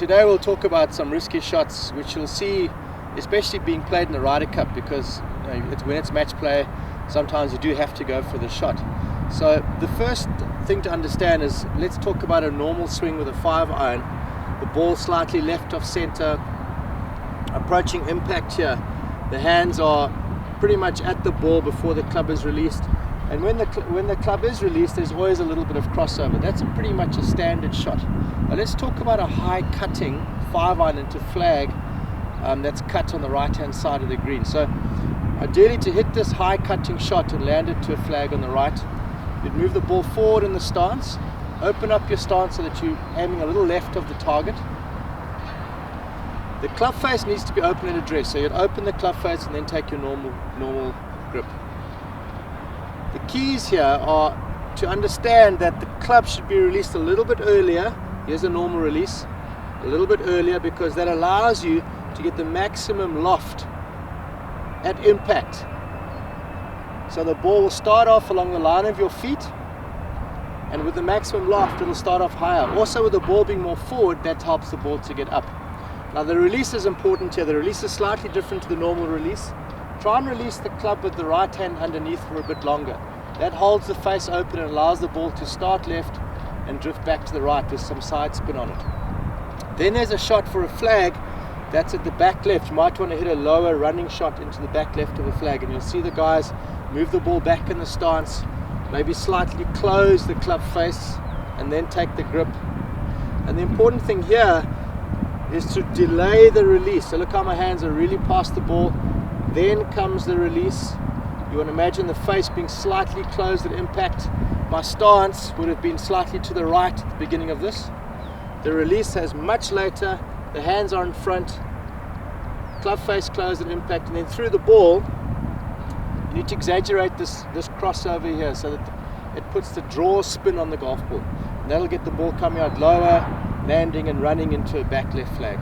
today we'll talk about some risky shots which you'll see especially being played in the Ryder Cup, because when it's match play sometimes you do have to go for the shot. So the first thing to understand is, let's talk about a normal swing with a 5-iron. The ball slightly left of center, approaching impact here. The hands are pretty much at the ball before the club is released, and when the club is released there's always a little bit of crossover. That's pretty much a standard shot. Now let's talk about a high cutting 5-iron into flag that's cut on the right hand side of the green. So ideally, to hit this high cutting shot and land it to a flag on the right, you'd move the ball forward in the stance, open up your stance so that you're aiming a little left of the target. The club face needs to be open at address, so you'd open the club face and then take your normal grip. The keys here are to understand that the club should be released a little bit earlier. Here's a normal release, a little bit earlier, because that allows you to get the maximum loft at impact. So the ball will start off along the line of your feet, and with the maximum loft it'll start off higher. Also, with the ball being more forward, that helps the ball to get up. Now the release is important here. The release is slightly different to the normal release. Try and release the club with the right hand underneath for a bit longer. That holds the face open and allows the ball to start left and drift back to the right with some side spin on it. Then there's a shot for a flag that's at the back left. You might want to hit a lower running shot into the back left of the flag, and you'll see the guys move the ball back in the stance, maybe slightly close the club face and then take the grip. And the important thing here is to delay the release. So look how my hands are really past the ball, then comes the release. You want to imagine the face being slightly closed at impact. My stance would have been slightly to the right at the beginning of this. The release has much later, the hands are in front, club face closed at impact, and then through the ball you need to exaggerate this crossover here so that it puts the draw spin on the golf ball, and that'll get the ball coming out lower, landing and running into a back left flag.